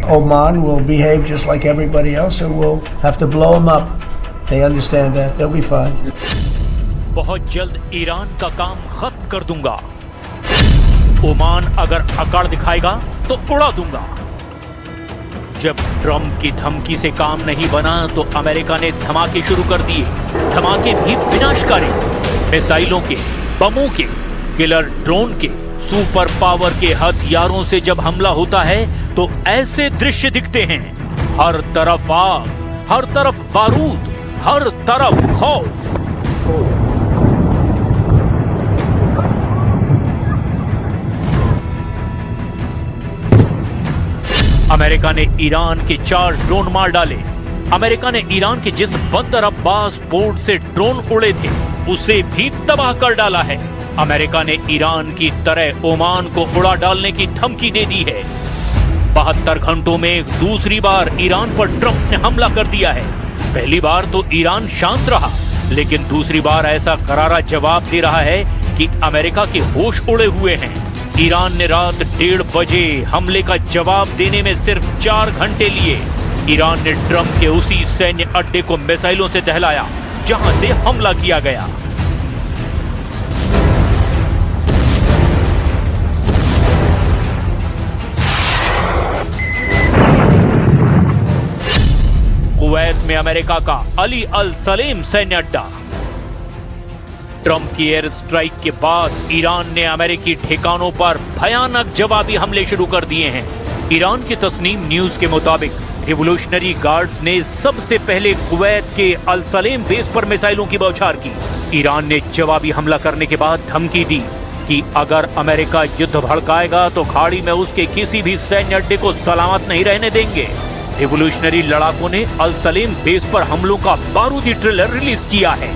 Oman will behave just like everybody else, and we'll have to blow them up. They understand that. They'll be fine. बहुत जल्द Iran का काम खत्म कर दूंगा। ओमान अगर अकड़ दिखाएगा तो उड़ा दूंगा। जब ट्रंप की धमकी से काम नहीं बना तो अमेरिका ने धमाके शुरू कर दिए। धमाके भी विनाशकारी, मिसाइलों के, बमों के, किलर ड्रोन के, सुपर पावर के हथियारों से जब हमला होता है तो ऐसे दृश्य दिखते हैं। हर तरफ आग, हर तरफ बारूद, हर तरफ खौफ। अमेरिका ने ईरान के 4 ड्रोन मार डाले। अमेरिका ने ईरान के जिस बंदर अब्बास पोर्ट से ड्रोन उड़े थे उसे भी तबाह कर डाला है। अमेरिका ने ईरान की तरह ओमान को उड़ा डालने की धमकी दे दी है। 72 घंटों में दूसरी बार ईरान पर ट्रंप ने हमला कर दिया है। पहली बार तो ईरान शांत रहा, लेकिन दूसरी बार ऐसा करारा जवाब दे रहा है कि अमेरिका के होश उड़े हुए हैं। ईरान ने रात 1:30 बजे हमले का जवाब देने में सिर्फ 4 घंटे लिए। ईरान ने ट्रंप के उसी सैन्य अड्डे को मिसाइलों से दहलाया जहां से हमला किया गया। कुवैत में अमेरिका का अली अल सलेम सैन्य अड्डा। ट्रंप की एयर स्ट्राइक के बाद ईरान ने अमेरिकी ठिकानों पर भयानक जवाबी हमले शुरू कर दिए हैं। ईरान की तस्नीम न्यूज के मुताबिक रिवोल्यूशनरी गार्ड्स ने सबसे पहले कुवैत के अल सलेम बेस पर मिसाइलों की बौछार की। ईरान ने जवाबी हमला करने के बाद धमकी दी कि अगर अमेरिका युद्ध भड़काएगा तो खाड़ी में उसके किसी भी सैन्य अड्डे को सलामत नहीं रहने देंगे। रिवोल्यूशनरी लड़ाकों ने अल सलेम बेस पर हमलों का बारूदी ट्रेलर रिलीज किया है।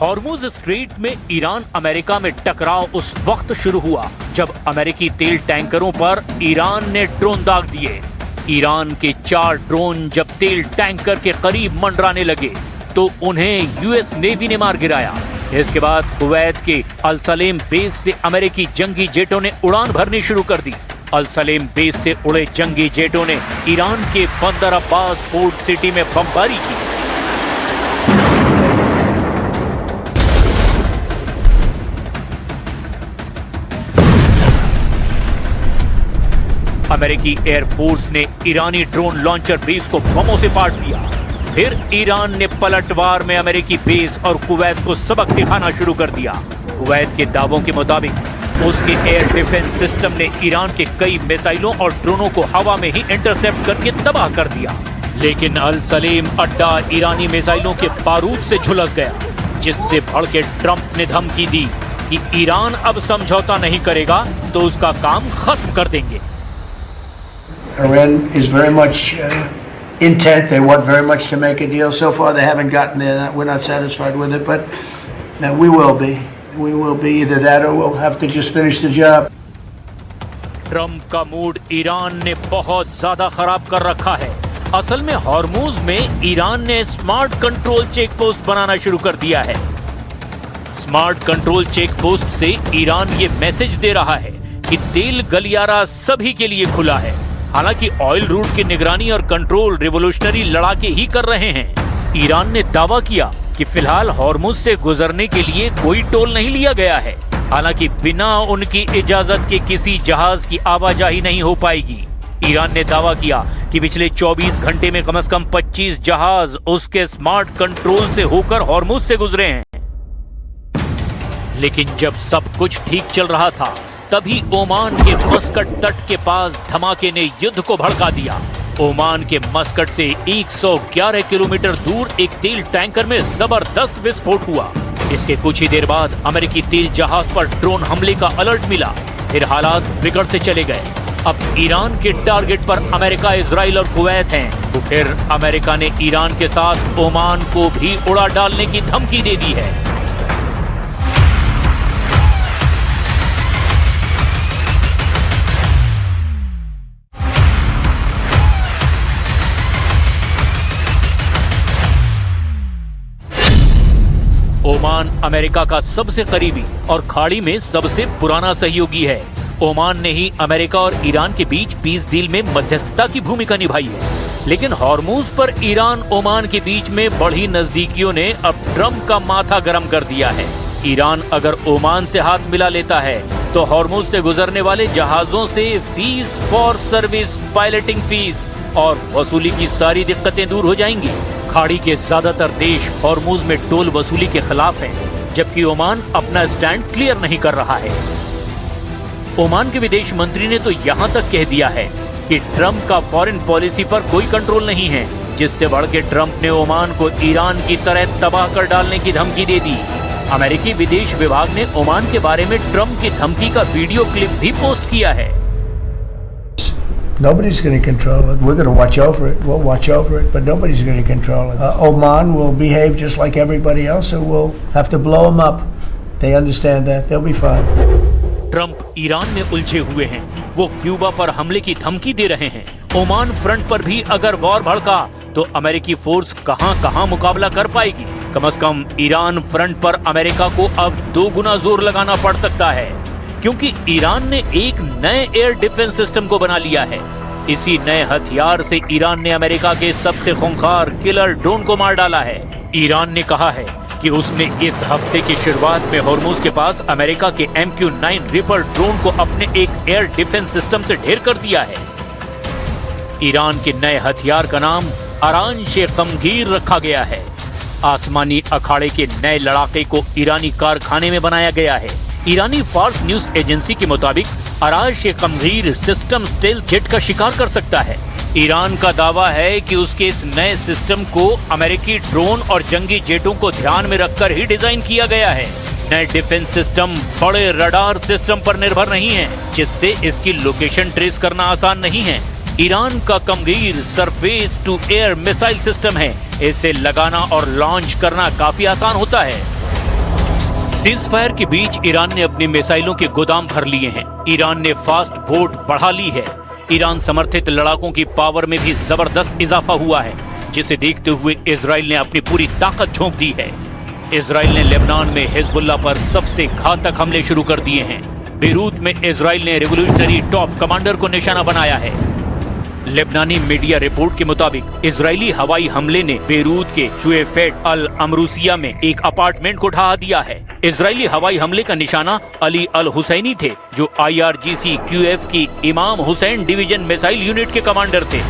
हॉर्मुज स्ट्रेट में ईरान अमेरिका में टकराव उस वक्त शुरू हुआ जब अमेरिकी तेल टैंकरों पर ईरान ने ड्रोन दाग दिए। ईरान के 4 ड्रोन जब तेल टैंकर के करीब मंडराने लगे तो उन्हें यूएस नेवी ने मार गिराया। इसके बाद कुवैत के अल सलेम बेस से अमेरिकी जंगी जेटों ने उड़ान भरनी शुरू कर दी। अल सलेम बेस से उड़े जंगी जेटों ने ईरान के बंदर अब्बास पोर्ट सिटी में बमबारी की। अमेरिकी एयरफोर्स ने ईरानी ड्रोन लॉन्चर बेस को बमों से पाट दिया। फिर ईरान ने पलटवार में अमेरिकी बेस और कुवैत को सबक सिखाना शुरू कर दिया। कुवैत के दावों के मुताबिक उसके एयर डिफेंस सिस्टम ने ईरान के कई मिसाइलों और ड्रोनों को हवा में ही इंटरसेप्ट करके तबाह कर दिया। लेकिन अल सलेम अड्डा ईरानी मिसाइलों के बारूद से झुलस गया, जिससे भड़के ट्रंप ने धमकी दी कि ईरान अब समझौता नहीं करेगा तो उसका काम खत्म कर देंगे। Iran is very much intent. They want very much to make a deal. So far, they haven't gotten there. We're not satisfied with it, but we will be. We will be either that or we'll have to just finish the job. Trump का mood Iran ने बहुत ज्यादा खराब कर रखा है। असल में हॉर्मुज में ईरान ने स्मार्ट कंट्रोल चेक पोस्ट बनाना शुरू कर दिया है। स्मार्ट कंट्रोल चेक पोस्ट से ईरान ये मैसेज दे रहा है कि तेल गलियारा सभी के लिए खुला है। हालांकि ऑयल रूट की निगरानी और कंट्रोल रिवोल्यूशनरी लड़ाके ही कर रहे हैं। ईरान ने दावा किया कि फिलहाल हॉर्मुज से गुजरने के लिए कोई टोल नहीं लिया गया है। हालांकि बिना उनकी इजाजत के किसी जहाज की आवाजाही नहीं हो पाएगी। ईरान ने दावा किया कि पिछले 24 घंटे में कम से कम 25 जहाज उसके स्मार्ट कंट्रोल से होकर हॉर्मुज से गुजरे हैं। लेकिन जब सब कुछ ठीक चल रहा था तभी ओमान के मस्कट तट के पास धमाके ने युद्ध को भड़का दिया। ओमान के मस्कट से 111 किलोमीटर दूर एक तेल टैंकर में जबरदस्त विस्फोट हुआ। इसके कुछ ही देर बाद अमेरिकी तेल जहाज पर ड्रोन हमले का अलर्ट मिला। फिर हालात बिगड़ते चले गए। अब ईरान के टारगेट पर अमेरिका, इजराइल और कुवैत हैं। तो फिर अमेरिका ने ईरान के साथ ओमान को भी उड़ा डालने की धमकी दे दी है। ईरान अमेरिका का सबसे करीबी और खाड़ी में सबसे पुराना सहयोगी है। ओमान ने ही अमेरिका और ईरान के बीच पीस डील में मध्यस्थता की भूमिका निभाई है। लेकिन हॉर्मूज पर ईरान ओमान के बीच में बढ़ी नजदीकियों ने अब ट्रंप का माथा गर्म कर दिया है। ईरान अगर ओमान से हाथ मिला लेता है तो हॉर्मूज से गुजरने वाले जहाजों से fees for service, piloting fees और वसूली की सारी दिक्कतें दूर हो जाएंगी। खाड़ी के ज्यादातर देश हॉर्मूज में टोल वसूली के खिलाफ हैं, जबकि ओमान अपना स्टैंड क्लियर नहीं कर रहा है। ओमान के विदेश मंत्री ने तो यहां तक कह दिया है कि ट्रंप का फॉरेन पॉलिसी पर कोई कंट्रोल नहीं है, जिससे बढ़ के ट्रंप ने ओमान को ईरान की तरह तबाह कर डालने की धमकी दे दी। अमेरिकी विदेश विभाग ने ओमान के बारे में ट्रंप की धमकी का वीडियो क्लिप भी पोस्ट किया है। Nobody's going to control it. We're going to watch over it. We'll watch over it, but nobody's going to control it. Oman will behave just like everybody else, so we'll have to blow them up. They understand that. They'll be fine. Trump Iran में उलझे हुए हैं। वो Cuba पर हमले की धमकी दे रहे हैं। ओमान फ्रंट पर भी अगर वॉर भड़का तो अमेरिकी फोर्स कहां मुकाबला कर पाएगी। कम से कम ईरान फ्रंट पर अमेरिका को अब 2 गुना जोर लगाना पड़ सकता है, क्योंकि ईरान ने एक नए एयर डिफेंस सिस्टम को बना लिया है। इसी नए हथियार से ईरान ने अमेरिका के सबसे खूंखार किलर ड्रोन को मार डाला है। ईरान ने कहा है कि उसने इस हफ्ते की शुरुआत में हॉर्मूज के पास अमेरिका के MQ-9 रिपर ड्रोन को अपने एक एयर डिफेंस सिस्टम से ढेर कर दिया है। ईरान के नए हथियार का नाम अरान-ए-कमगीर रखा गया है। आसमानी अखाड़े के नए लड़ाके को ईरानी कारखाने में बनाया गया है। ईरानी फार्स न्यूज एजेंसी के मुताबिक अरान-ए-कमगीर सिस्टम स्टेल्थ जेट का शिकार कर सकता है। ईरान का दावा है कि उसके इस नए सिस्टम को अमेरिकी ड्रोन और जंगी जेटों को ध्यान में रखकर ही डिजाइन किया गया है। नए डिफेंस सिस्टम बड़े रडार सिस्टम पर निर्भर नहीं है, जिससे इसकी लोकेशन ट्रेस करना आसान नहीं है। ईरान का कमगीर surface to air missile system है। इसे लगाना और लॉन्च करना काफी आसान होता है। सीज फायर के बीच ईरान ने अपने मिसाइलों के गोदाम भर लिए हैं। ईरान ने फास्ट बोट बढ़ा ली है। ईरान समर्थित लड़ाकों की पावर में भी जबरदस्त इजाफा हुआ है, जिसे देखते हुए इजराइल ने अपनी पूरी ताकत झोंक दी है। इजराइल ने लेबनान में हिजबुल्लाह पर सबसे घातक हमले शुरू कर दिए हैं। बेरूत में इजराइल ने रिवोल्यूशनरी टॉप कमांडर को निशाना बनाया है। लेबनानी मीडिया रिपोर्ट के मुताबिक इजरायली हवाई हमले ने बेरूत के शुएफेट अल अमरूसिया में एक अपार्टमेंट को ढहा दिया है। इजरायली हवाई हमले का निशाना अली अल हुसैनी थे, जो IRGC QF की इमाम हुसैन डिवीजन मिसाइल यूनिट के कमांडर थे।